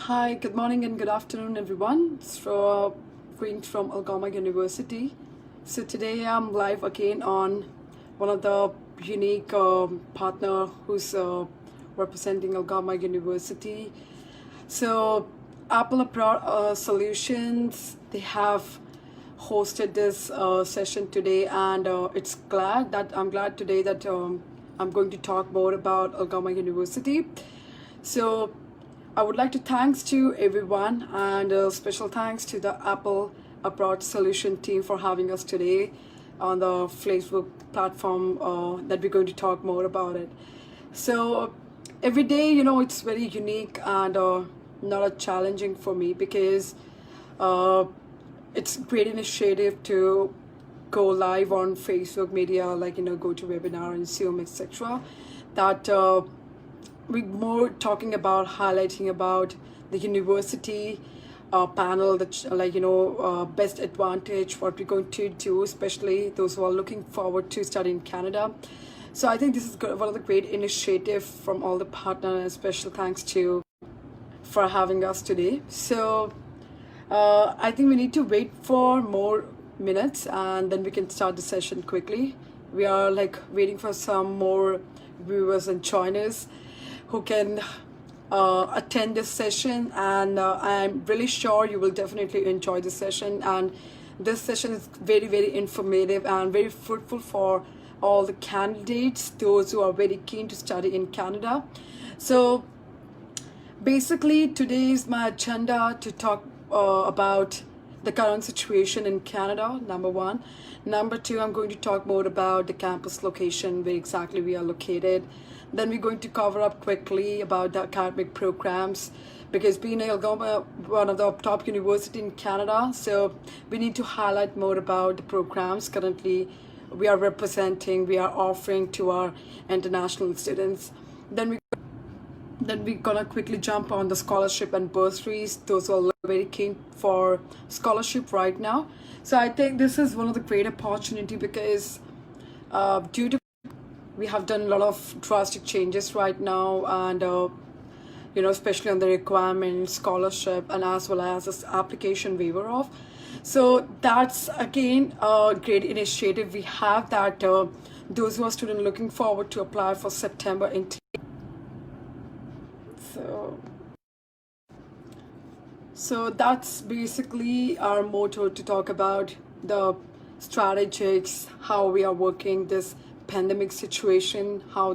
Hi, good morning and good afternoon, everyone. It's Queen from Algoma University. So today I'm live again on one of the unique partner who's representing Algoma University. So Apple Solutions, they have hosted this session today, and I'm glad today that I'm going to talk more about Algoma University. So I would like to thanks to everyone, and special thanks to the Apple Abroad Solution team for having us today on the Facebook platform that we're going to talk more about it. So every day, it's very unique and not a challenging for me because it's a great initiative to go live on Facebook media, like, go to webinar and Zoom, etc. That we're more talking about highlighting about the university panel, that best advantage, what we're going to do, especially those who are looking forward to study in Canada. So I think this is one of the great initiative from all the partners. Special thanks to for having us today. So I think we need to wait for more minutes and then we can start the session quickly. We are waiting for some more viewers and joiners who can attend this session, and I'm really sure you will definitely enjoy this session. And this session is very, very informative and very fruitful for all the candidates, those who are very keen to study in Canada. So basically today is my agenda to talk about the current situation in Canada, number one. Number two, I'm going to talk more about the campus location, where exactly we are located. Then we're going to cover up quickly about the academic programs, because being Algoma, one of the top university in Canada, so we need to highlight more about the programs currently we are offering to our international students. Then we're gonna quickly jump on the scholarship and bursaries, those who are very keen for scholarship right now. So I think this is one of the great opportunity because due to we have done a lot of drastic changes right now, and especially on the requirement, scholarship, and as well as this application waiver of. So that's again a great initiative we have, that those who are students looking forward to apply for September intake. So that's basically our motto, to talk about the strategies, how we are working this pandemic situation, how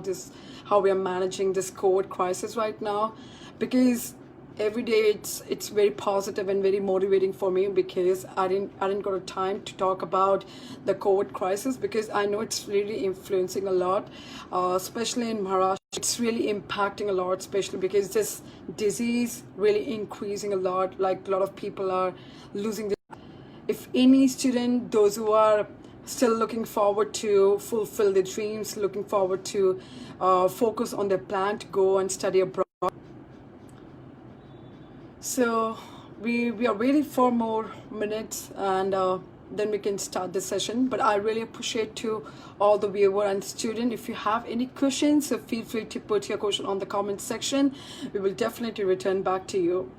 we are managing this COVID crisis right now. Because every day it's very positive and very motivating for me, because I didn't got a time to talk about the COVID crisis, because I know it's really influencing a lot, especially in Maharashtra. It's really impacting a lot, especially because this disease really increasing a lot. Like, a lot of people are losing their. If any student, those who are still looking forward to fulfill their dreams, looking forward to focus on their plan to go and study abroad. So we are waiting for more minutes, and then we can start the session. But I really appreciate to all the viewer and student. If you have any questions, so feel free to put your question on the comment section. We will definitely return back to you.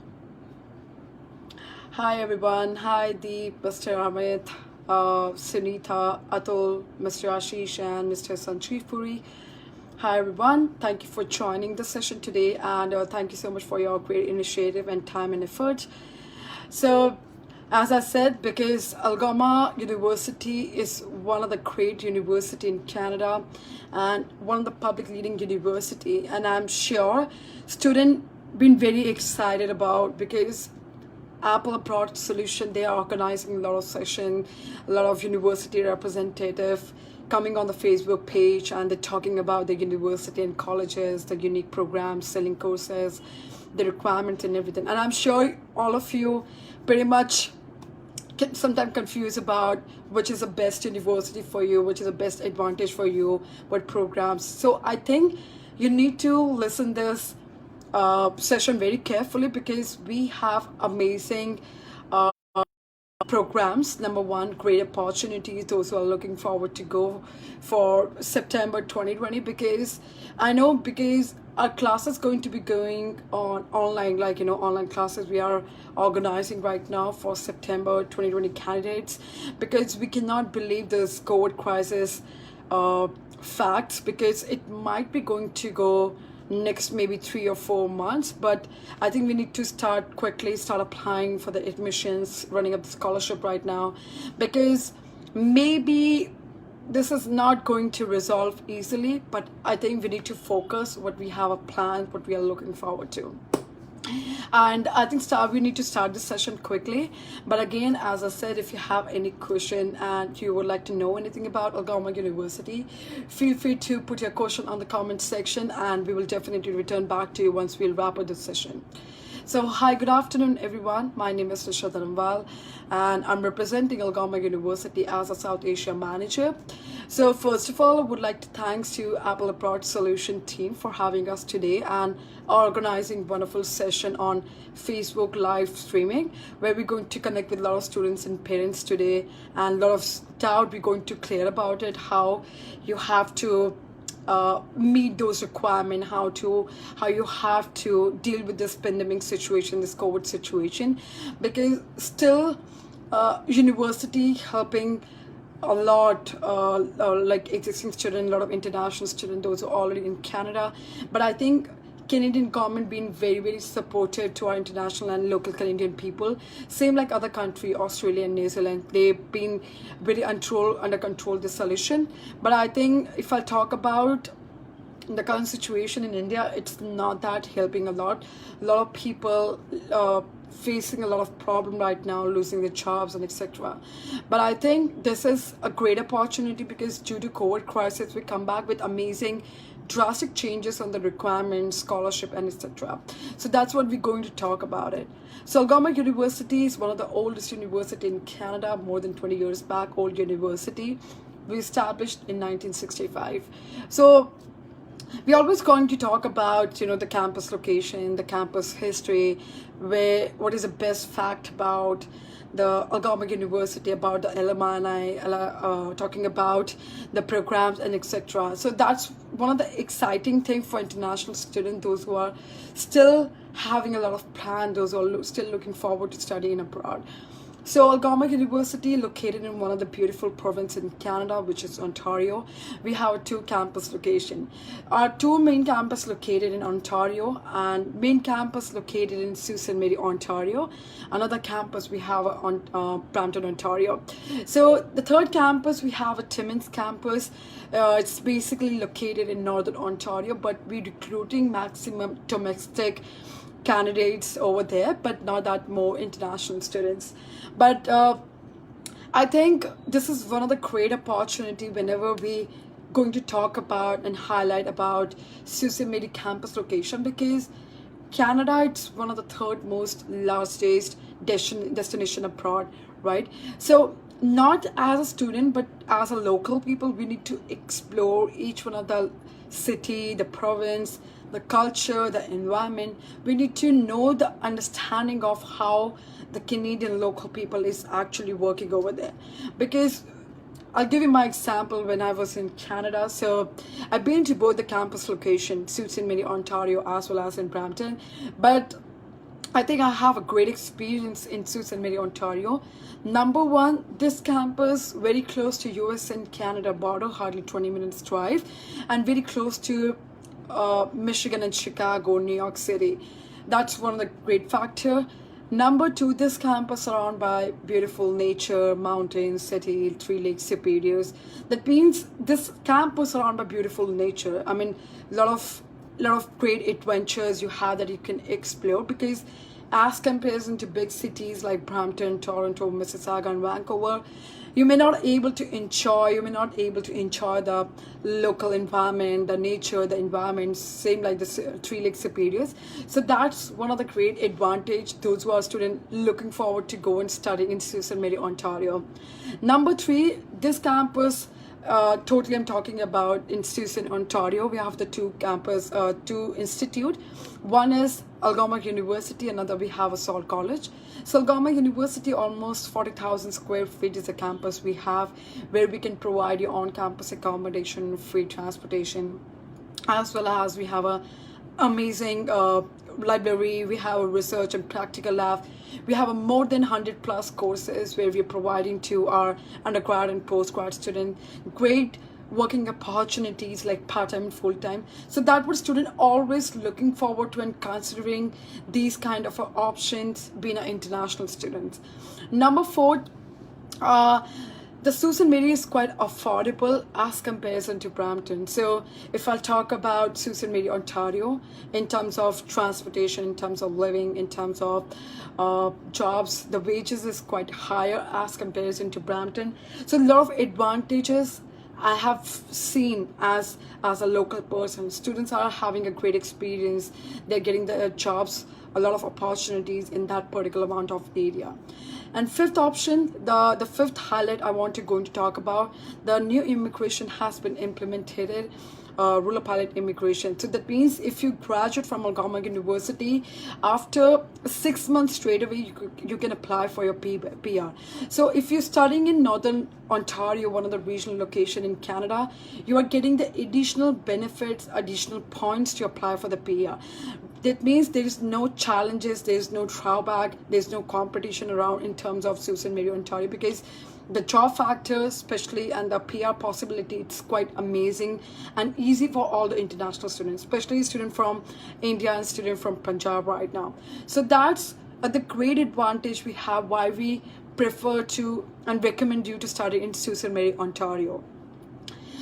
Hi everyone. Hi Deep, Mr. Amit, Sunita, Atul, Mr. Ashish, and Mr. Sanjeev Puri. Hi everyone, thank you for joining the session today, and thank you so much for your great initiative and time and effort. So as I said, because Algoma University is one of the great university in Canada and one of the public leading university, and I'm sure students been very excited about, because Apple Abroad Solution, they are organizing a lot of session, a lot of university representative coming on the Facebook page, and they're talking about the university and colleges, the unique programs, selling courses, the requirements and everything. And I'm sure all of you pretty much can sometimes confused about which is the best university for you, which is the best advantage for you, what programs. So I think you need to listen this session very carefully, because we have amazing programs. Number one, great opportunities, those who are looking forward to go for September 2020, because I know, because our class is going to be going on online, like online classes we are organizing right now for September 2020 candidates, because we cannot believe this COVID crisis facts, because it might be going to go next maybe 3 or 4 months. But I think we need to start applying for the admissions, running up the scholarship right now, because maybe this is not going to resolve easily, but I think we need to focus what we have a plan, what we are looking forward to. And I think we need to start this session quickly. But again, as I said, if you have any question and you would like to know anything about Algoma University, feel free to put your question on the comment section, and we will definitely return back to you once we'll wrap up this session. So hi, good afternoon everyone. My name is Risha Dharamwal, and I'm representing Algoma University as a South Asia manager. So first of all, I would like to thanks to Apple Abroad Solution team for having us today and organizing wonderful session on Facebook live streaming, where we're going to connect with a lot of students and parents today, and a lot of doubt we're going to clear about it, how you have to meet those requirements, how you have to deal with this pandemic situation, this COVID situation, because still university helping a lot like existing students, a lot of international students, those who are already in Canada. But I think Canadian government been very supportive to our international and local Canadian people, same like other country, Australia and New Zealand. They've been very under control the solution. But I think if I talk about the current situation in India, it's not that helping a lot of people facing a lot of problem right now, losing their jobs and etc. But I think this is a great opportunity, because due to COVID crisis we come back with amazing drastic changes on the requirements, scholarship and etc. So that's what we're going to talk about it. So Algoma University is one of the oldest university in Canada, more than 20 years back, old university. We established in 1965. So we're always going to talk about the campus location, the campus history, what is the best fact about the Algoma University, about the alumni, talking about the programs and etc. So that's one of the exciting things for international students, those who are still having a lot of plan, those who are still looking forward to studying abroad. So Algoma University, located in one of the beautiful provinces in Canada, which is Ontario. We have two campus locations. Our two main campus located in Ontario, and main campus located in Sault Ste. Marie, Ontario. Another campus we have on Brampton, Ontario. So the third campus, we have a Timmins campus. It's basically located in Northern Ontario, but we're recruiting maximum domestic candidates over there, but not that more international students. But I think this is one of the great opportunity whenever we going to talk about and highlight about Sault Ste. Marie campus location, because Canada, it's one of the third most largest destination abroad, right? So not as a student, but as a local people, we need to explore each one of the city, the province, the culture, the environment. We need to know the understanding of how the Canadian local people is actually working over there. Because I'll give you my example when I was in Canada. So I've been to both the campus location, Sault Ste. Marie, Ontario, as well as in Brampton. But I think I have a great experience in Sault Ste. Marie, Ontario. Number one, this campus very close to US and Canada border, hardly 20 minutes drive, and very close to Michigan and Chicago, New York City. That's one of the great factor. Number two, this campus surrounded by beautiful nature, mountains, city, Three Lakes Superiors. That means this campus surrounded by beautiful nature. I mean, a lot of great adventures you have that you can explore, because as comparison to big cities like Brampton, Toronto, Mississauga and Vancouver, you may not able to enjoy the local environment, the nature, the environment, same like the Three Lakes Superiors. So that's one of the great advantage those who are students looking forward to go and study in Sault Ste. Marie, Ontario. Number three, this campus totally I'm talking about institutes in Ontario. We have the two institute. One is Algoma University, another we have a Saul College. So Algoma University, almost 40,000 square feet is a campus we have, where we can provide you on-campus accommodation, free transportation, as well as we have a amazing library. We have a research and practical lab. We have a more than 100 plus courses where we're providing to our undergrad and postgrad students great working opportunities like part-time and full-time. So that what student always looking forward to and considering these kind of options being an international student. Number four, the Susan Mary is quite affordable as comparison to Brampton. So if I'll talk about Susan Mary, Ontario, in terms of transportation, in terms of living, in terms of jobs, the wages is quite higher as comparison to Brampton. So a lot of advantages I have seen as a local person. Students are having a great experience. They're getting the jobs, a lot of opportunities in that particular amount of area. And fifth option, the fifth highlight I want to go to talk about, the new immigration has been implemented, rural pilot immigration. So that means if you graduate from Algoma University, after 6 months straight away, you can apply for your PR. So if you're studying in Northern Ontario, one of the regional location in Canada, you are getting the additional benefits, additional points to apply for the PR. That means there is no challenges, there is no drawback, there's no competition around in terms of Susan Mary, Ontario, because the job factor especially and the PR possibility, it's quite amazing and easy for all the international students, especially student from India and student from Punjab right now. So that's the great advantage we have, why we prefer to and recommend you to study in Susan Mary, Ontario.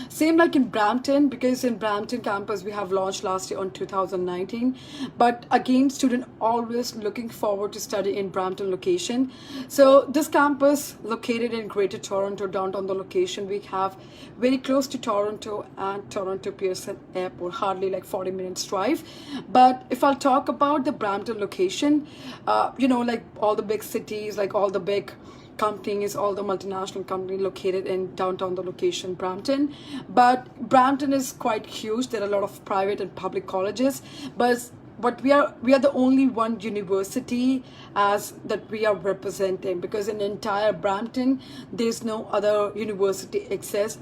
Same like in Brampton, because in Brampton campus we have launched last year on 2019, but again student always looking forward to study in Brampton location. So this campus located in Greater Toronto, downtown the location we have, very close to Toronto and Toronto Pearson Airport, hardly like 40 minutes drive. But if I'll talk about the Brampton location, like all the big cities, like all the big companies, all the multinational company located in downtown the location Brampton. But Brampton is quite huge. There are a lot of private and public colleges, but we are the only one university as that we are representing, because in entire Brampton there's no other university except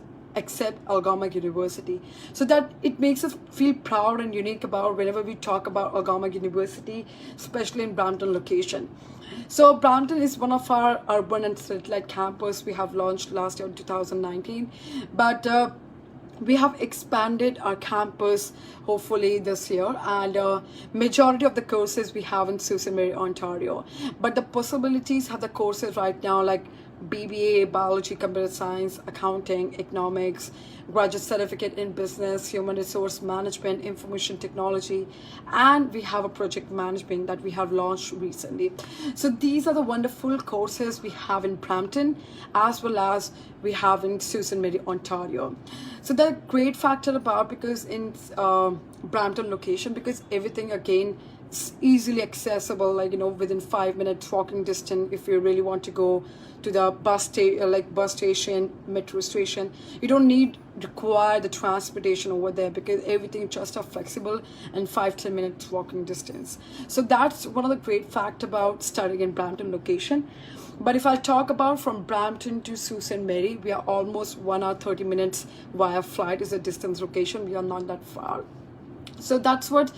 Algoma University. So that it makes us feel proud and unique about whenever we talk about Algoma University, especially in Brampton location. So Brampton is one of our urban and satellite campus we have launched last year in 2019, but we have expanded our campus hopefully this year, and majority of the courses we have in Susan Mary, Ontario. But the possibilities have the courses right now like BBA, Biology, Computer Science, Accounting, Economics, Graduate Certificate in Business, Human Resource Management, Information Technology, and we have a Project Management that we have launched recently. So these are the wonderful courses we have in Brampton, as well as we have in Susan Mary, Ontario. So the great factor about, because in Brampton location, because everything again it's easily accessible, like within 5 minutes walking distance. If you really want to go to the bus station, metro station, you don't require the transportation over there, because everything just are flexible and 5-10 minutes walking distance. So that's one of the great fact about studying in Brampton location. But if I talk about from Brampton to Susan Mary, we are almost 1 hour 30 minutes via flight is a distance location. We are not that far. So that's what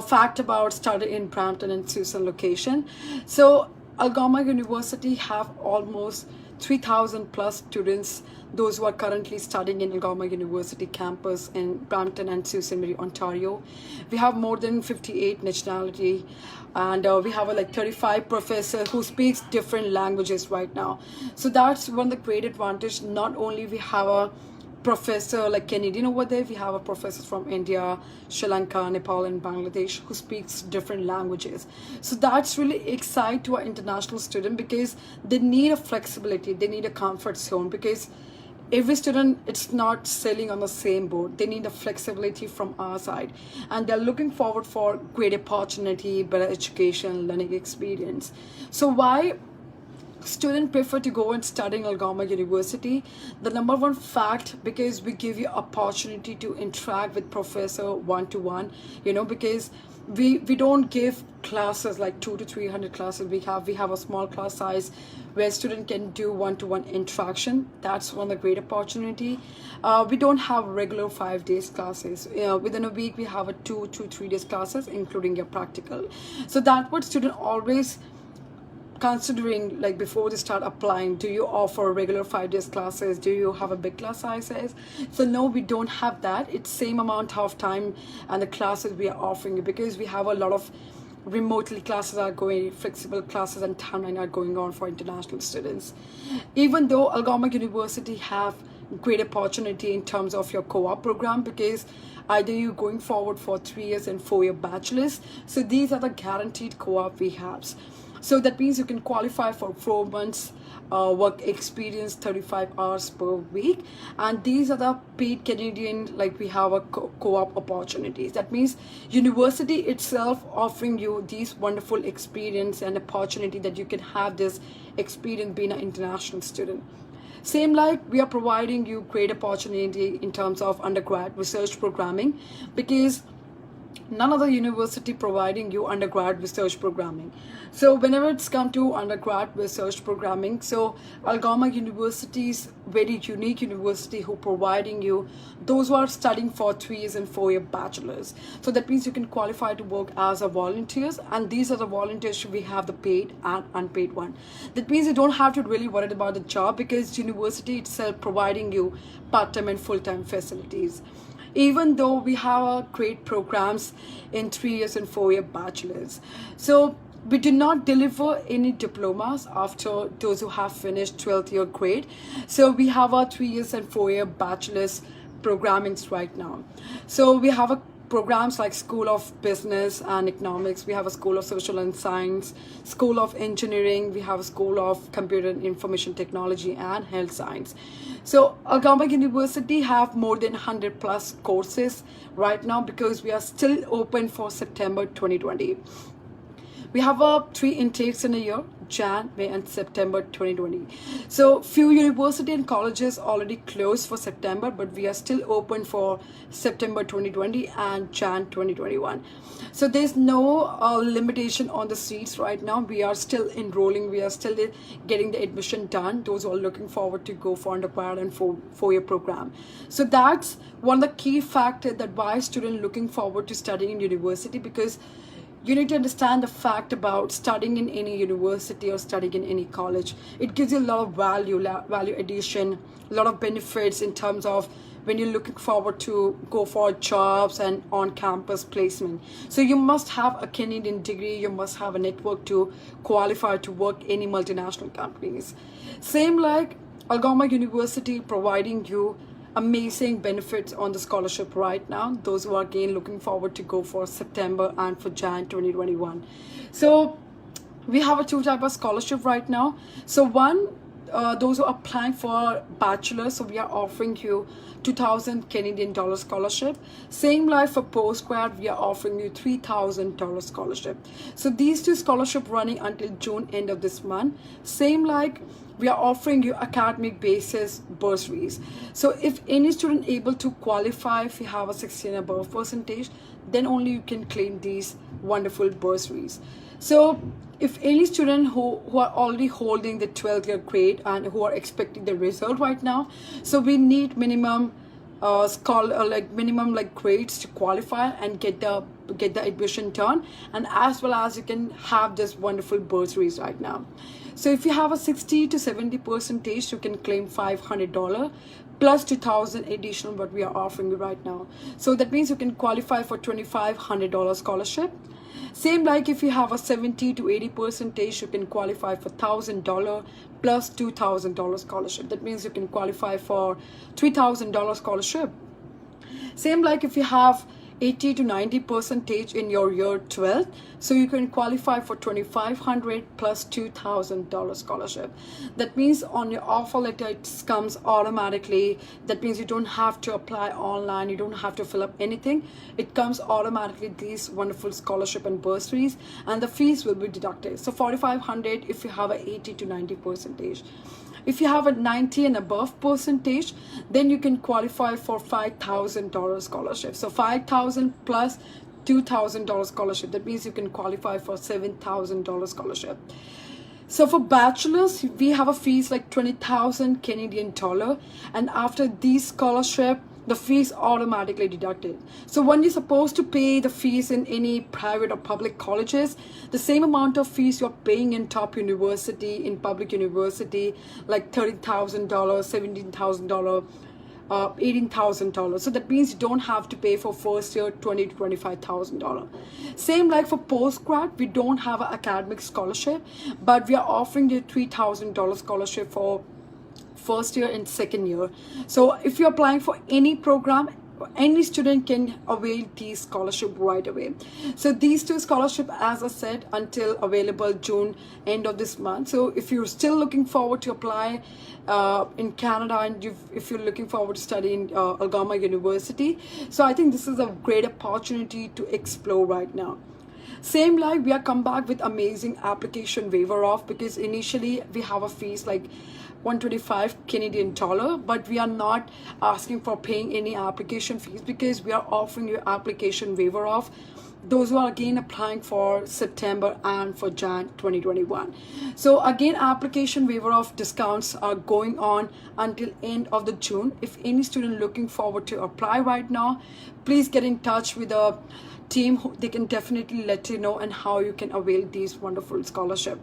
fact about study in Brampton and Susan location. So Algoma University have almost 3,000 plus students, those who are currently studying in Algoma University campus in Brampton and Susan Mary, Ontario. We have more than 58 nationality, and we have like 35 professors who speaks different languages right now. So that's one of the great advantage. Not only we have a professor like Canadian over there, we have a professor from India, Sri Lanka, Nepal, and Bangladesh who speaks different languages. So that's really exciting to our international student, because they need a flexibility, they need a comfort zone, because every student, it's not sailing on the same boat. They need a flexibility from our side, and they're looking forward for great opportunity, better education, learning experience. So why students prefer to go and study in Algoma University? The number one fact, because we give you opportunity to interact with professor one-to-one, because we don't give classes like 200 to 300 classes. We have a small class size where student can do one-to-one interaction. That's one of the great opportunity. We don't have regular 5 days classes. Within a week we have a 2 to 3 days classes, including your practical. So that what student always considering, like before they start applying, do you offer regular 5 days classes, do you have a big class sizes? So no, we don't have that. It's same amount of time and the classes we are offering you, because we have a lot of remotely classes are going, flexible classes and timeline are going on for international students. Even though Algoma University have great opportunity in terms of your co-op program, because either you're going forward for 3 years and 4-year bachelors, so these are the guaranteed co-op we have. So that means you can qualify for 4 months work experience, 35 hours per week, and these are the paid Canadian, like we have a co-op opportunities. That means university itself offering you these wonderful experience and opportunity that you can have this experience being an international student. Same like we are providing you great opportunity in terms of undergrad research programming, because none other university providing you undergrad research programming. So whenever it's come to undergrad research programming, so Algoma University is very unique university who providing you those who are studying for 3 years and 4-year bachelors. So that means you can qualify to work as a volunteers, and these are the volunteers we have the paid and unpaid one. That means you don't have to really worry about the job, because university itself providing you part-time and full-time facilities. Even though we have great programs in 3 years and 4-year bachelors. So we do not deliver any diplomas after those who have finished 12th year grade. So we have our 3 years and 4-year bachelors programmings right now. So we have a programs like School of Business and Economics, we have a School of Social and Science, School of Engineering, we have a School of Computer and Information Technology and Health Science. So Algoma University have more than 100 plus courses right now, because we are still open for September 2020. We have 3 intakes in a year: Jan, May and September 2020. So few university and colleges already closed for September, but we are still open for September 2020 and Jan 2021. So there's no limitation on the seats right now. We are still enrolling, we are still getting the admission done, those who are looking forward to go for undergrad and 4-year program. So that's one of the key factors that why students looking forward to studying in university, because you need to understand the fact about studying in any university or studying in any college. It gives you a lot of value addition, a lot of benefits in terms of when you're looking forward to go for jobs and on-campus placement. So you must have a Canadian degree, you must have a network to qualify to work any multinational companies. Same like Algoma University providing you amazing benefits on the scholarship right now, those who are again looking forward to go for September and for Jan 2021. So we have a 2 type of scholarship right now. So one, those who are applying for bachelor, so we are offering you 2,000 Canadian dollar scholarship. Same like for postgrad, we are offering you $3,000 scholarship. So these 2 scholarship running until June end of this month. Same like we are offering you academic basis bursaries. So if any student able to qualify, if you have a 16 above percentage, then only you can claim these wonderful bursaries. So if any student who are already holding the 12th year grade and who are expecting the result right now, so we need minimum minimum grades to qualify and get the admission done, and as well as you can have this wonderful bursaries right now. So if you have a 60 to 70 percentage, you can claim $500 plus 2,000 additional what we are offering you right now. So that means you can qualify for $2,500 scholarship. Same like if you have a 70 to 80 percentage, you can qualify for $1,000 plus $2,000 scholarship. That means you can qualify for $3,000 scholarship. Same like if you have 80 to 90 percentage in your year 12, so you can qualify for 2,500 plus $2,000 scholarship. That means on your offer letter it comes automatically. That means you don't have to apply online, you don't have to fill up anything. It comes automatically, these wonderful scholarship and bursaries, and the fees will be deducted. So 4,500 if you have a 80 to 90 percentage. If you have a 90 and above percentage, then you can qualify for $5,000 scholarship. So 5,000 plus $2,000 scholarship. That means you can qualify for $7,000 scholarship. So for bachelors, we have a fees like 20,000 Canadian dollar, and after these scholarship, the fees automatically deducted. So when you're supposed to pay the fees in any private or public colleges, the same amount of fees you're paying in top university, in public university, like $30,000, $17,000, $18,000. So that means you don't have to pay for first year $20,000 to $25,000. Same like for postgrad, we don't have an academic scholarship, but we are offering you $3,000 scholarship for first year and second year. So if you're applying for any program, any student can avail these scholarship right away. So these two scholarship, as I said, until available June end of this month. So if you're still looking forward to apply in Canada, and if you're looking forward to study in Algoma University, so I think this is a great opportunity to explore right now. Same like we are come back with amazing application waiver off, because initially we have a fees like 125 Canadian dollar, but we are not asking for paying any application fees because we are offering you application waiver off. Those who are again applying for September and for Jan 2021. So again, application waiver of discounts are going on until end of the June. If any student looking forward to apply right now, please get in touch with the team. They can definitely let you know and how you can avail these wonderful scholarship.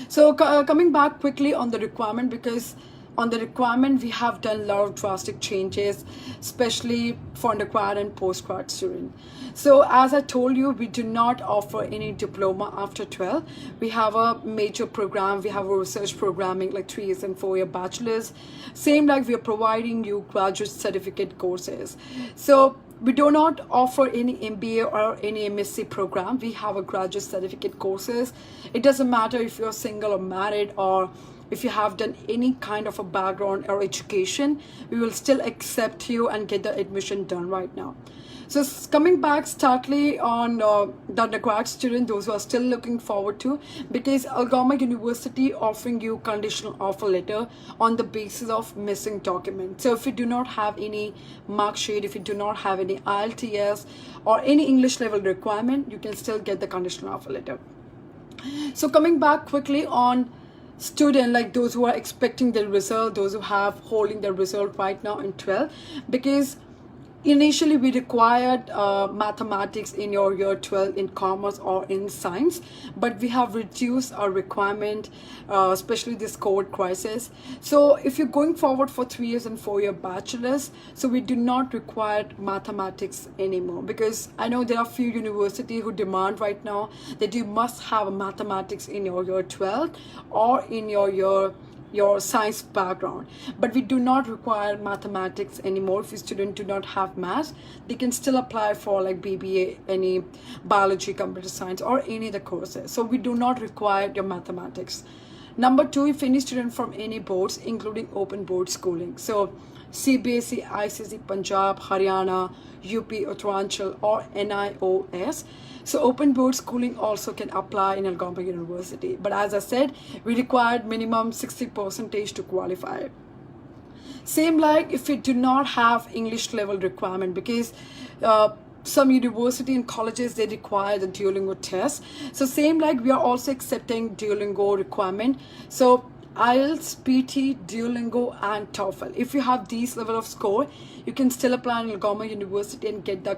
So coming back quickly on the requirement, because on the requirement we have done a lot of drastic changes, especially for undergrad and postgrad student. So as I told you, we do not offer any diploma after 12. We have a major program, we have a research programming like 3 years and 4-year bachelors. Same like we are providing you graduate certificate courses. So we do not offer any MBA or any MSc program. We have a graduate certificate courses. It doesn't matter if you're single or married, or if you have done any kind of a background or education, we will still accept you and get the admission done right now. So coming back starkly on the undergrad student, those who are still looking forward to, because Algoma University offering you conditional offer letter on the basis of missing document. So if you do not have any mark sheet, if you do not have any IELTS or any English level requirement, you can still get the conditional offer letter. So coming back quickly on student, like those who are expecting the result, those who have holding the result right now in 12, because initially we required mathematics in your year 12 in commerce or in science, but we have reduced our requirement, especially this COVID crisis. So if you're going forward for 3 years and 4-year bachelors, so we do not require mathematics anymore, because I know there are few universities who demand right now that you must have mathematics in your year 12 or in your science background, but we do not require mathematics anymore. If a student do not have math, they can still apply for like BBA, any biology, computer science, or any other courses. So we do not require your mathematics. Number 2, if any student from any boards, including open board schooling, so CBSE, ICSE, Punjab, Haryana, UP, Uttaranchal, or NIOS. So open board schooling also can apply in Algoma University. But as I said, we required minimum 60% to qualify. Same like if you do not have English level requirement, because some university and colleges, they require the Duolingo test. So same like we are also accepting Duolingo requirement. So IELTS, PT, Duolingo, and TOEFL. If you have these level of score, you can still apply in Algoma University and get the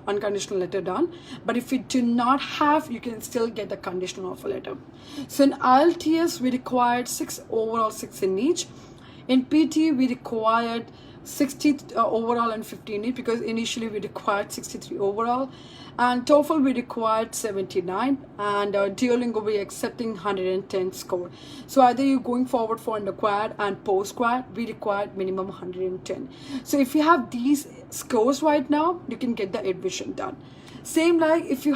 unconditional letter done. But if you do not have, you can still get the conditional offer letter. So in IELTS, we required 6 overall, 6 in each. In PT, we required 60 overall and 15 each, because initially we required 63 overall, and TOEFL we required 79, and Duolingo we accepting 110 score. So either you're going forward for undergrad and postgrad, we required minimum 110. So if you have these scores right now, you can get the admission done. Same like if you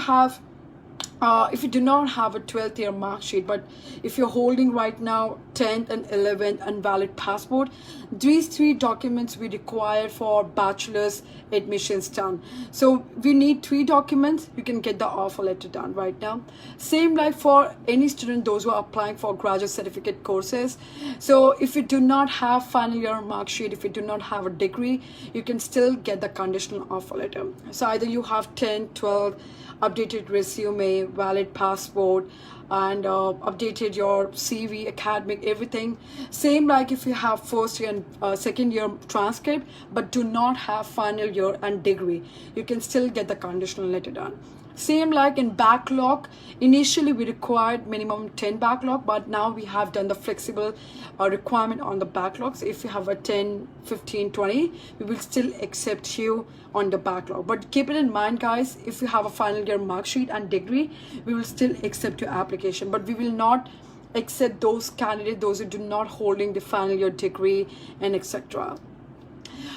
do not have a 12th year mark sheet, but if you're holding right now 10th and 11th and valid passport, these 3 documents we require for bachelor's admissions done. So we need 3 documents, you can get the offer letter done right now. Same like for any student, those who are applying for graduate certificate courses. So if you do not have final year mark sheet, if you do not have a degree, you can still get the conditional offer letter. So either you have 10, 12, updated resume, valid passport, and updated your CV, academic, everything. Same like if you have first year and second year transcript but do not have final year and degree, you can still get the conditional letter done. Same like in backlog, initially we required minimum 10 backlog, but now we have done the flexible requirement on the backlogs. If you have a 10, 15, 20, we will still accept you on the backlog. But keep it in mind, guys, if you have a final year mark sheet and degree, we will still accept your application, but we will not accept those candidates, those who do not holding the final year degree and etc.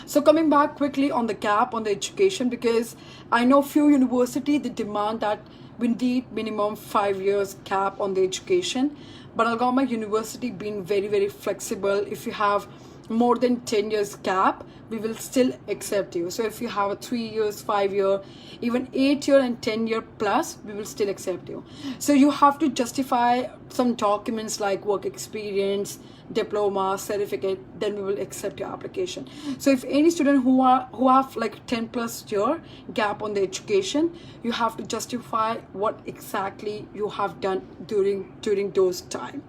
So coming back quickly on the gap on the education, because I know few universities, they demand that we need minimum 5 years gap on the education, but Algoma University being very, very flexible. If you have more than 10 years gap, we will still accept you. So if you have a 3 years, 5 year, even 8 year and 10 year plus, we will still accept you. So you have to justify some documents like work experience, diploma, certificate, then we will accept your application. So if any student who have like 10 plus year gap on the education, you have to justify what exactly you have done during those time.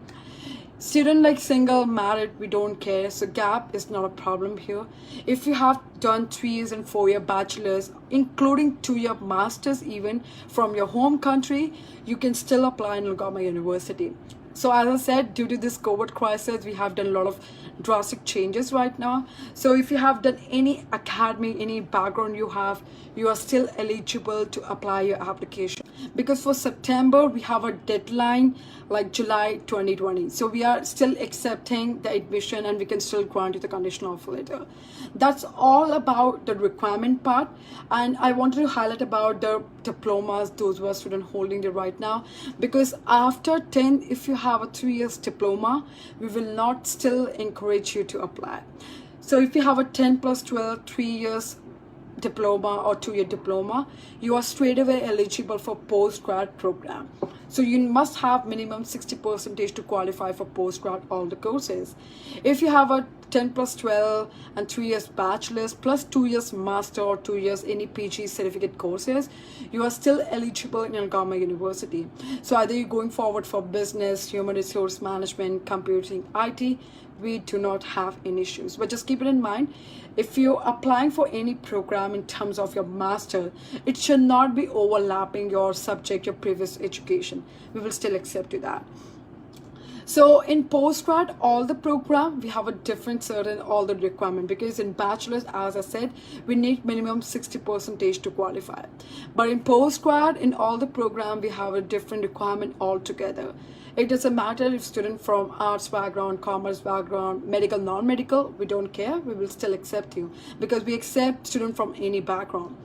Student like single, married, we don't care, so gap is not a problem here. If you have done 3 years and 4 year bachelor's, including 2 year masters even from your home country, you can still apply in Algoma University. So as I said, due to this COVID crisis, we have done a lot of drastic changes right now. So if you have done any academy, any background you are still eligible to apply your application. Because for September, we have a deadline like July 2020. So we are still accepting the admission and we can still grant you the conditional offer letter. That's all about the requirement part. And I wanted to highlight about the diplomas, those who are student holding it right now. Because after 10, if you have a 3 years diploma, we will not still encourage you to apply. So if you have a 10 plus 12, 3 years diploma or 2 year diploma, you are straight away eligible for postgrad program. So you must have minimum 60% to qualify for postgrad all the courses. If you have a 10 plus 12 and 3 years bachelor's plus 2 years master or 2 years any PG certificate courses, you are still eligible in Algoma University. So either you're going forward for business, human resource management, computing, IT, we do not have any issues. But just keep it in mind, if you're applying for any program in terms of your master, it should not be overlapping your subject, your previous education. We will still accept you that. So in postgrad, all the program, we have a different certain all the requirement, because in bachelor's, as I said, we need minimum 60% to qualify. But in postgrad, in all the program, we have a different requirement altogether. It doesn't matter if student from arts background, commerce background, medical, non-medical, we don't care. We will still accept you because we accept student from any background.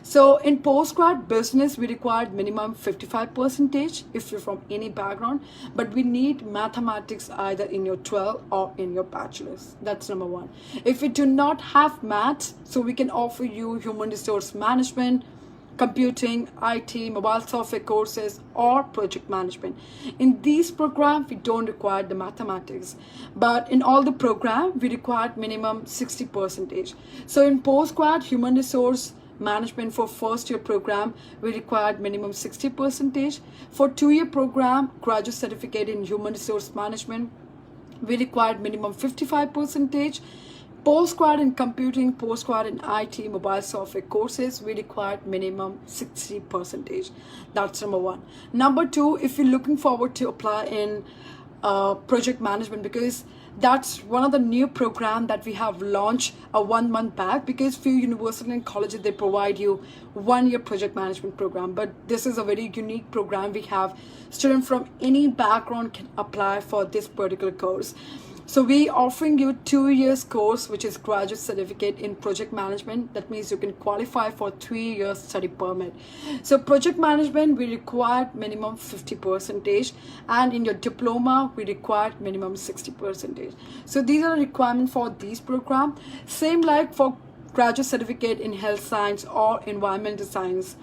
So in postgrad business, we required minimum 55% if you're from any background, but we need mathematics either in your 12 or in your bachelor's. That's number one. If you do not have maths, so we can offer you human resource management, computing, IT, mobile software courses, or project management. In these programs, we don't require the mathematics, but in all the programs, we require minimum 60%. So in postgrad human resource management for first year program, we required minimum 60%. For 2 year program, graduate certificate in human resource management, we required minimum 55%. Postgrad in computing, postgrad in IT, mobile software courses, we required minimum 60%. That's number one. Number two, if you're looking forward to apply in project management, because That's one of the new program that we have launched a 1 month back, because few universities and colleges, they provide you 1 year project management program, but this is a very unique program. We have students from any background can apply for this particular course. So we offering you 2 years course, which is graduate certificate in project management. That means you can qualify for 3 years study permit. So project management, we require minimum 50%, and in your diploma, we require minimum 60%. So these are the requirements for these program. Same like for graduate certificate in health science or environmental science.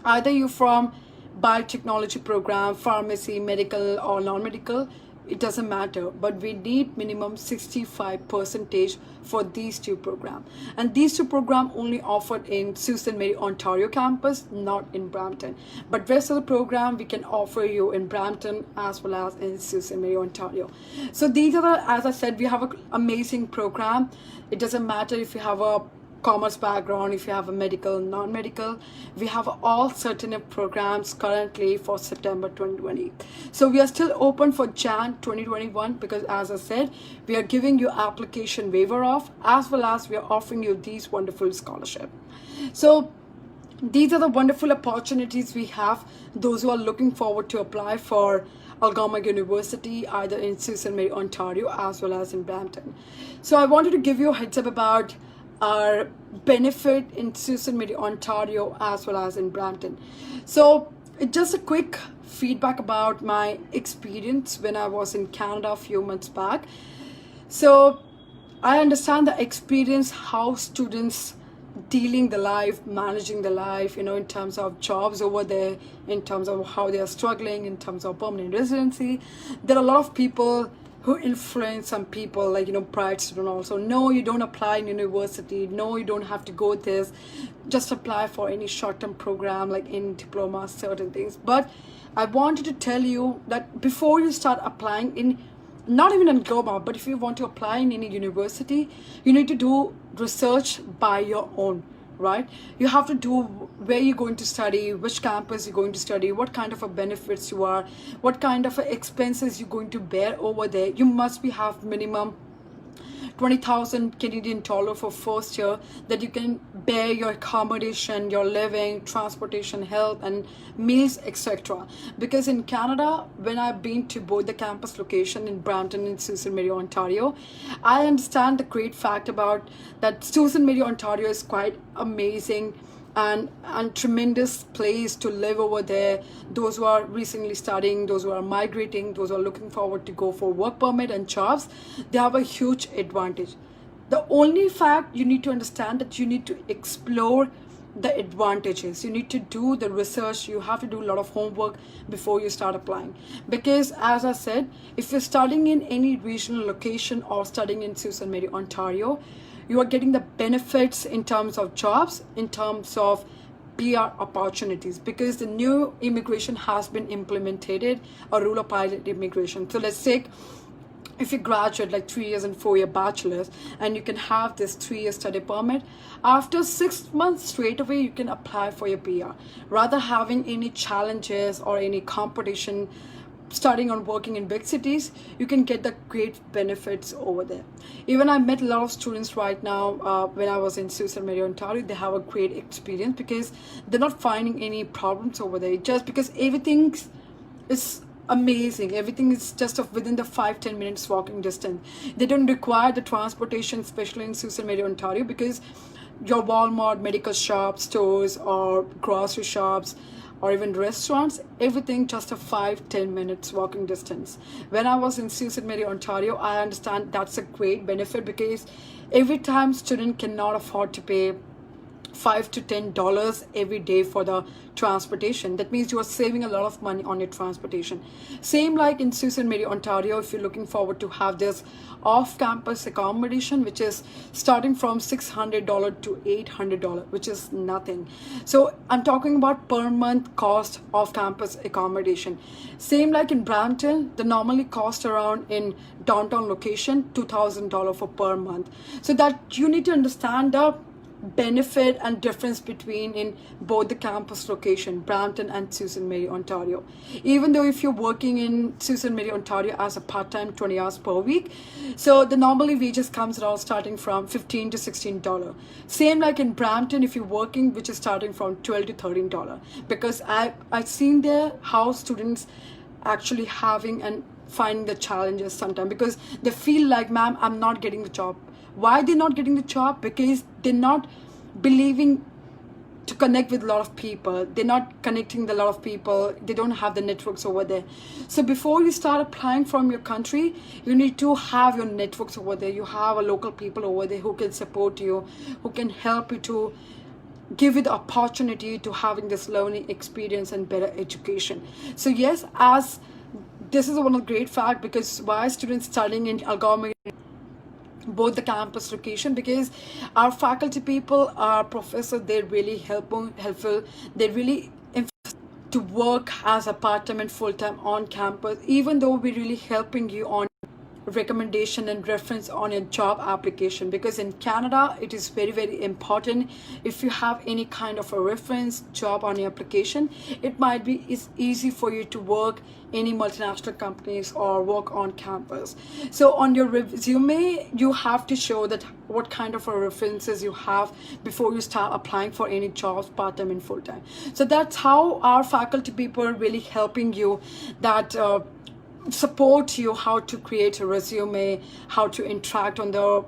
Either you from biotechnology program, pharmacy, medical or non-medical, it doesn't matter, but we need minimum 65% for these two programs. And these two programs only offered in Sault Ste. Marie, Ontario campus, not in Brampton. But rest of the program we can offer you in Brampton as well as in Sault Ste. Marie, Ontario. So these are the, as I said, we have an amazing program. It doesn't matter if you have a commerce background, if you have a medical, non-medical, we have all certain programs currently for September 2020. So we are still open for Jan 2021, because as I said, we are giving you application waiver off, as well as we are offering you these wonderful scholarship. So these are the wonderful opportunities we have, those who are looking forward to apply for Algoma University, either in Sault Ste. Marie, Ontario, as well as in Brampton. So I wanted to give you a heads up about our benefit in Sault Ste. Marie, Ontario, as well as in Brampton. So just a quick feedback about my experience when I was in Canada a few months back. So I understand the experience, how students dealing the life, managing the life, in terms of jobs over there, in terms of how they are struggling, in terms of permanent residency. There are a lot of people who influence some people, like private student also. No, you don't apply in university. No, you don't have to go this. Just apply for any short-term program, like in diploma, certain things. But I wanted to tell you that before you start applying in, not even in Algoma, but if you want to apply in any university, you need to do research by your own, right? You have to do where you're going to study, which campus you're going to study, what kind of a benefits you are, what kind of expenses you're going to bear over there. You must have minimum 20,000 Canadian dollar for first year, that you can bear your accommodation, your living, transportation, health and meals, etc. Because in Canada, when I've been to both the campus location in Brampton and Sault Ste. Marie, Ontario, I understand the great fact about that Sault Ste. Marie, Ontario is quite amazing and tremendous place to live over there. Those who are recently studying, those who are migrating, those who are looking forward to go for work permit and jobs, they have a huge advantage. The only fact you need to understand that you need to explore the advantages. You need to do the research. You have to do a lot of homework before you start applying, because as I said, if you're studying in any regional location or studying in Sault Ste. Marie, Ontario, you are getting the benefits in terms of jobs, in terms of PR opportunities, because the new immigration has been implemented, a rule of pilot immigration. So let's take, if you graduate like 3 years and 4 year bachelor's, and you can have this 3 year study permit, after 6 months straight away you can apply for your PR, rather having any challenges or any competition starting on working in big cities. You can get the great benefits over there. Even I met a lot of students right now when I was in Sault Ste. Marie, Ontario. They have a great experience because they're not finding any problems over there, just because everything is amazing. Everything is just within the 5-10 minutes walking distance. They don't require the transportation, especially in Sault Ste. Marie, Ontario, because your Walmart, medical shops, stores or grocery shops or even restaurants, everything just a 5-10 minutes walking distance. When I was in Sault Ste. Marie, Ontario, I understand that's a great benefit, because every time student cannot afford to pay $5 to $10 every day for the transportation. That means you are saving a lot of money on your transportation. Same like in Sault Ste. Marie, Ontario, if you're looking forward to have this off-campus accommodation, which is starting from $600 to $800, which is nothing. So I'm talking about per month cost of campus accommodation. Same like in Brampton, the normally cost around in downtown location $2,000 for per month. So that you need to understand the benefit and difference between in both the campus location, Brampton and Sault Ste. Marie, Ontario. Even though if you're working in Sault Ste. Marie, Ontario as a part-time 20 hours per week, so the normally wages comes around starting from $15 to $16. Same like in Brampton, if you're working, which is starting from $12 to $13. Because I've seen there how students actually having and finding the challenges sometimes, because they feel like, ma'am, I'm not getting the job. Why they're not getting the job? Because they're not believing to connect with a lot of people. They're not connecting with a lot of people. They don't have the networks over there. So before you start applying from your country, you need to have your networks over there. You have a local people over there who can support you, who can help you to give you the opportunity to having this learning experience and better education. So yes, as this is one of the great fact, because why students studying in Algoma, both the campus location, because our faculty people, our professors, they're really helpful. They really to work as a part-time and full-time on campus, even though we're really helping you on recommendation and reference on your job application. Because in Canada it is very, very important. If you have any kind of a reference job on your application, it might be it's easy for you to work any multinational companies or work on campus. So on your resume, you have to show that what kind of references you have before you start applying for any jobs, part-time and full-time. So that's how our faculty people are really helping you, that support you how to create a resume, how to interact on the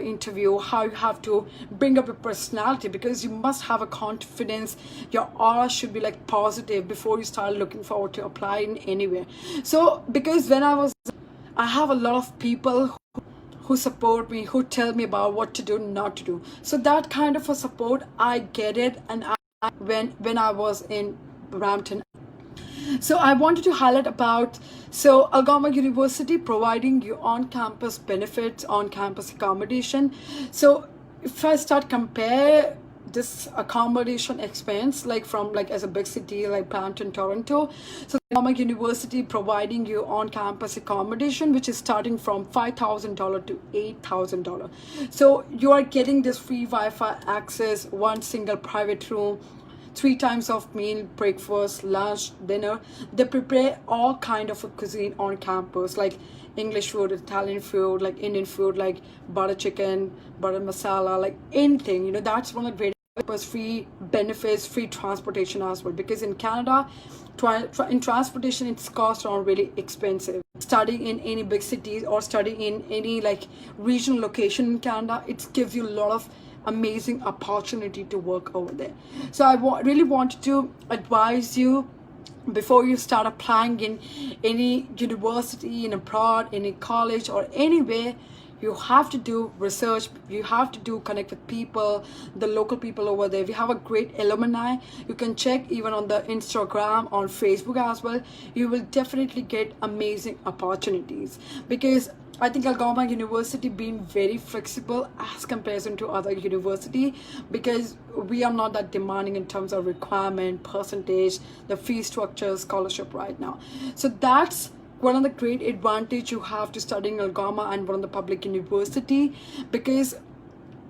interview, how you have to bring up your personality, because you must have a confidence. Your aura should be like positive before you start looking forward to apply in anywhere. So because I have a lot of people who support me, who tell me about what to do, not to do. So that kind of a support, I get it. And when I was in Brampton. So I wanted to highlight about, so Algoma University providing you on-campus benefits, on-campus accommodation. So if I start compare this accommodation expense, like from as a big city like Brampton, Toronto, so Algoma University providing you on-campus accommodation, which is starting from $5,000 to $8,000. So you are getting this free Wi-Fi access, one single private room, 3 times of meal, breakfast, lunch, dinner. They prepare all kind of a cuisine on campus, like English food, Italian food, like Indian food, like butter chicken, butter masala, like anything. That's one of the great free benefits, free transportation as well. Because in Canada, in transportation, it's cost around really expensive. Studying in any big cities or studying in any regional location in Canada, it gives you a lot of amazing opportunity to work over there. So I really wanted to advise you, before you start applying in any university, in abroad, any college or anywhere, you have to do research. You have to connect with people, the local people over there. We have a great alumni. You can check even on the Instagram, on Facebook as well. You will definitely get amazing opportunities, because I think Algoma University being very flexible as comparison to other university, because we are not that demanding in terms of requirement, percentage, the fee structure, scholarship right now. So that's one of the great advantage you have to studying Algoma and one of the public university, because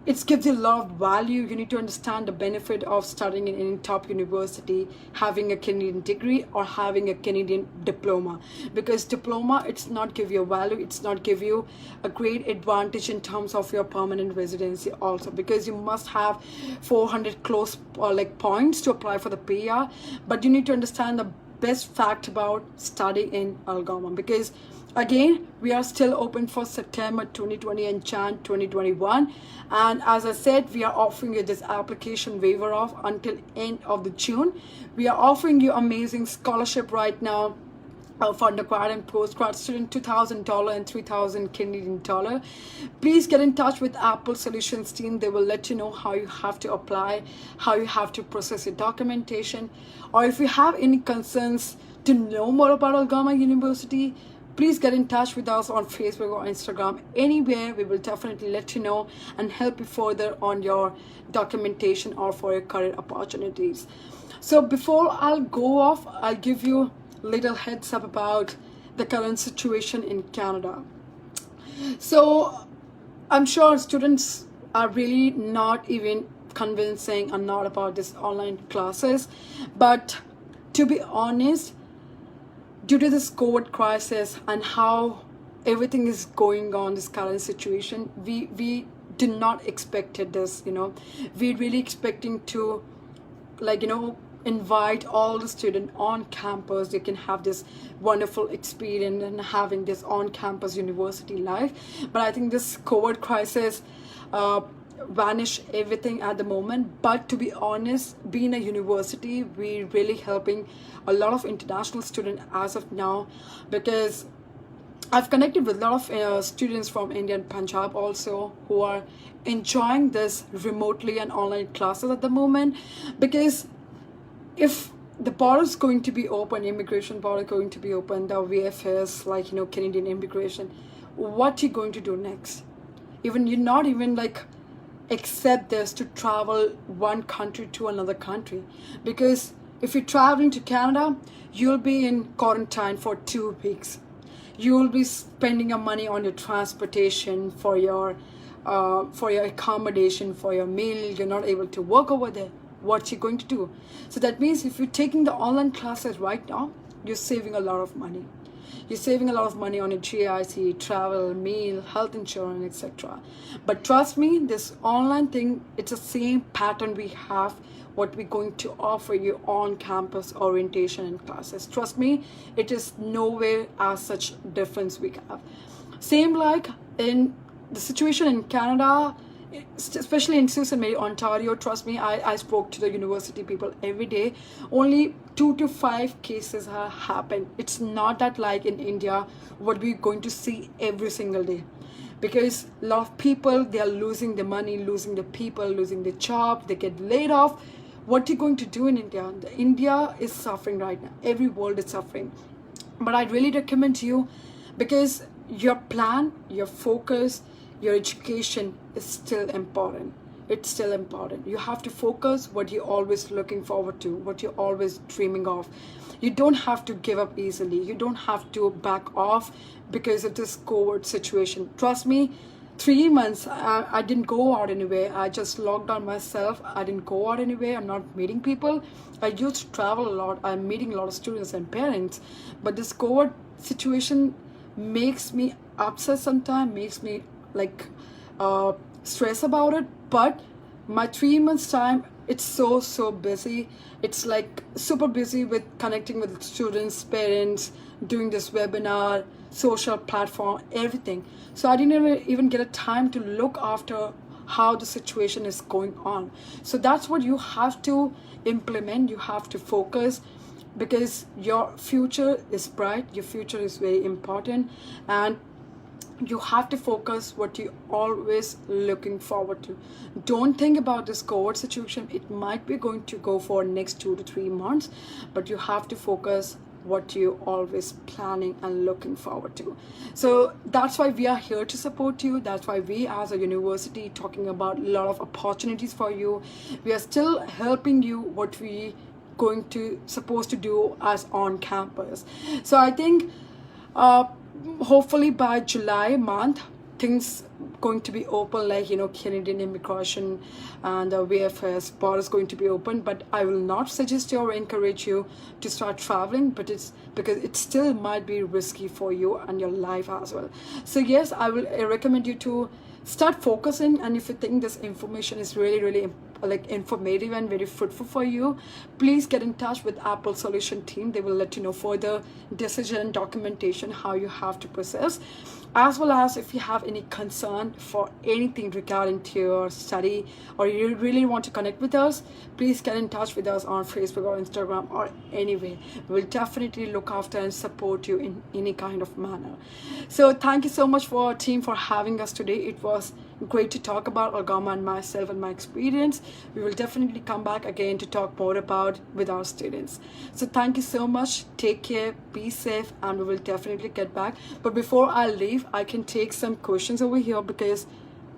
it gives you a lot of value. You need to understand the benefit of studying in any top university, having a Canadian degree or having a Canadian diploma. Because diploma, it's not give you a value, it's not give you a great advantage in terms of your permanent residency also, because you must have 400 close points to apply for the PR. But you need to understand the best fact about studying in Algoma, because again, we are still open for September 2020 and Jan 2021. And as I said, we are offering you this application waiver off until end of the June. We are offering you amazing scholarship right now for undergrad and postgrad student, $2,000 and $3,000 Canadian dollar. Please get in touch with Apple Solutions team. They will let you know how you have to apply, how you have to process your documentation, or if you have any concerns to know more about Algoma University, please get in touch with us on Facebook or Instagram. Anywhere, we will definitely let you know and help you further on your documentation or for your career opportunities. So before I'll go off, I'll give you a little heads up about the current situation in Canada. So I'm sure students are really not even convincing and not about this online classes. But to be honest, due to this COVID crisis and how everything is going on, this current situation, we did not expected this, we really expecting to, like, invite all the students on campus. They can have this wonderful experience and having this on campus university life. But I think this COVID crisis vanish everything at the moment. But to be honest, being a university, we're really helping a lot of international students as of now, because I've connected with a lot of students from India and Punjab also, who are enjoying this remotely and online classes at the moment. Because if the border is going to be open, immigration border going to be open, the VFS, like, Canadian immigration, what you going to do next? Even you're not even like accept this to travel one country to another country, because if you're traveling to Canada, you'll be in quarantine for 2 weeks. You will be spending your money on your transportation, for your accommodation, for your meal. You're not able to work over there. What you going to do? So that means if you're taking the online classes right now, you're saving a lot of money. You're saving a lot of money on your GIC, travel, meal, health insurance, etc. But trust me, this online thing, it's the same pattern we have, what we're going to offer you on campus orientation and classes. Trust me, it is nowhere as such difference we have. Same like in the situation in Canada, especially in Sault Ste. Marie, Ontario. Trust me, I spoke to the university people every day. Only 2 to 5 cases have happened. It's not that like in India, what we're going to see every single day. Because a lot of people, they are losing the money, losing the people, losing the job, they get laid off. What are you going to do in India? India is suffering right now. Every world is suffering. But I really recommend you, because your plan, your focus, your education is still important. It's still important. You have to focus what you're always looking forward to, what you're always dreaming of. You don't have to give up easily. You don't have to back off because of this COVID situation. Trust me, 3 months, I didn't go out anywhere. I just locked down myself. I didn't go out anywhere. I'm not meeting people. I used to travel a lot. I'm meeting a lot of students and parents. But this COVID situation makes me upset sometimes, makes me like stress about it. But my 3 months time, it's so busy. It's like super busy with connecting with students, parents, doing this webinar, social platform, everything. So I didn't even get a time to look after how the situation is going on. So that's what you have to implement. You have to focus, because your future is bright, your future is very important, and you have to focus what you always looking forward to. Don't think about this COVID situation. It might be going to go for next 2 to 3 months, but you have to focus what you always planning and looking forward to. So that's why we are here to support you. That's why we as a university talking about a lot of opportunities for you. We are still helping you what we going to supposed to do as on campus. So I think hopefully by July month, things going to be open, like Canadian immigration and the VFS border is going to be open. But I will not suggest you or encourage you to start traveling, but it's because it still might be risky for you and your life as well. So yes, I will recommend you to start focusing, and if you think this information is really like informative and very fruitful for you, please get in touch with Apple Solution team. They will let you know further decision and documentation how you have to process, as well as if you have any concern for anything regarding to your study, or you really want to connect with us, please get in touch with us on Facebook or Instagram or anyway. We'll definitely look after and support you in any kind of manner. So thank you so much for our team for having us today. It was great to talk about Algoma and myself and my experience. We will definitely come back again to talk more about with our students. So thank you so much. Take care, be safe, and we will definitely get back. But before I leave, I can take some questions over here, because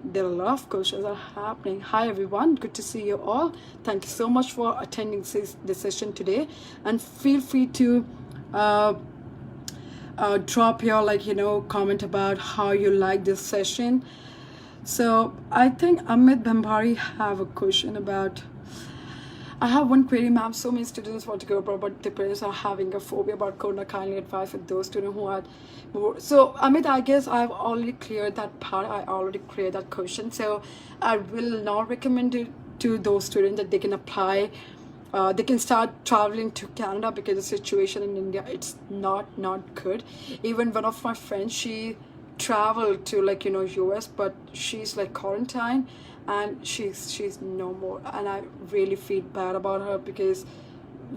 there are a lot of questions are happening. Hi everyone, good to see you all. Thank you so much for attending this session today, and feel free to drop your comment about how you like this session. So I think Amit Bhambari have a question about. I have one query, ma'am. So many students want to go abroad, but the parents are having a phobia about corona. Kindly advice for those students who are more. So, Amit, I guess I've already cleared that part. I already cleared that question. So, I will not recommend it to those students that they can apply. They can start traveling to Canada because the situation in India it's not good. Even one of my friends, she traveled to like US, but she's like quarantine and she's no more, and I really feel bad about her because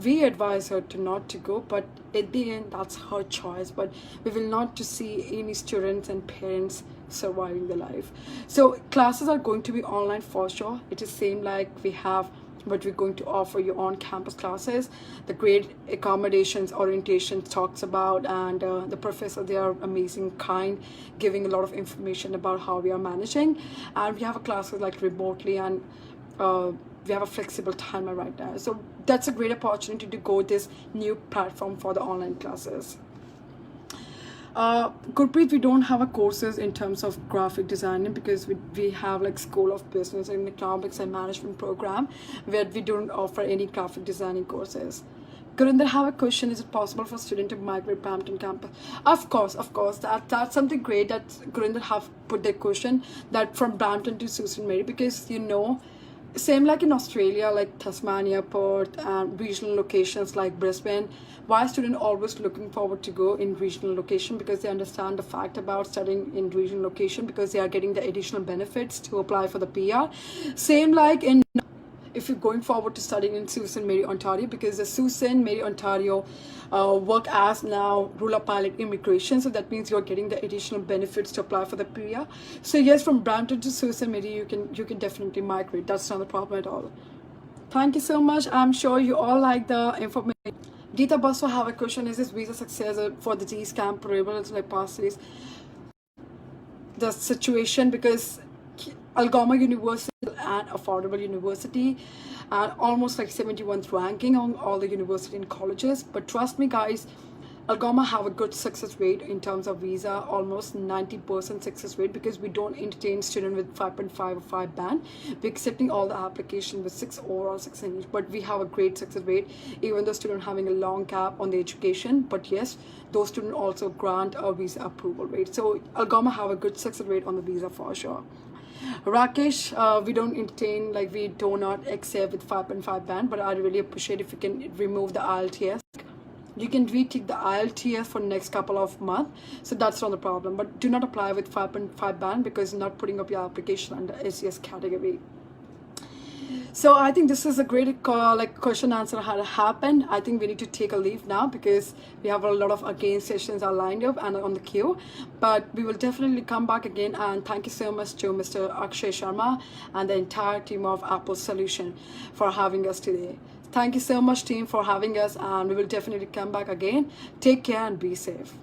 we advise her to not to go, but at the end that's her choice. But we will not to see any students and parents surviving the life. So classes are going to be online for sure. It is same like we have, but we're going to offer you on campus classes. The great accommodations orientation talks about, and the professor, they are amazing, kind, giving a lot of information about how we are managing. And we have a classes like remotely, and we have a flexible timer right now. So that's a great opportunity to go this new platform for the online classes. Gurpreet, we don't have a courses in terms of graphic designing because we have like School of Business and Economics and Management program where we don't offer any graphic designing courses. Gurinder have a question: is it possible for student to migrate Brampton campus? Of course. That's something great that Gurinder have put their question that from Brampton to Susan Mary, because same like in Australia, like Tasmania, Perth, and regional locations like Brisbane. Why students always looking forward to go in regional location? Because they understand the fact about studying in regional location because they are getting the additional benefits to apply for the PR. Same like in if you're going forward to studying in Sault Ste. Marie, Ontario, because the Sault Ste. Marie, Ontario work as now ruler pilot immigration, so that means you're getting the additional benefits to apply for the PR. So yes, from Brampton to Sault Ste. Marie, you can definitely migrate. That's not a problem at all. Thank you so much. I'm sure you all like the information. Geeta Basu have a question: is this visa success for the G scam payable like past series? The situation because Algoma University and affordable university and almost like 71th ranking on all the university and colleges. But trust me guys, Algoma have a good success rate in terms of visa, almost 90% success rate, because we don't entertain student with 5.5 or 5 band. We're accepting all the application with 6 overall 6 English, but we have a great success rate even though student having a long gap on the education. But yes, those students also grant a visa approval rate. So Algoma have a good success rate on the visa for sure. Rakesh, we don't entertain, like we do not accept with 5.5 band, but I really appreciate if you can remove the IELTS. You can retake the IELTS for next couple of months, so that's not the problem. But do not apply with 5.5 band because you're not putting up your application under SES category. So I think this is a great question answer how to happen. I think we need to take a leave now because we have a lot of again sessions are lined up and on the queue, but we will definitely come back again. And thank you so much to Mr. Akshay Sharma and the entire team of Apple Solution for having us today. Thank you so much team for having us, and we will definitely come back again. Take care and be safe.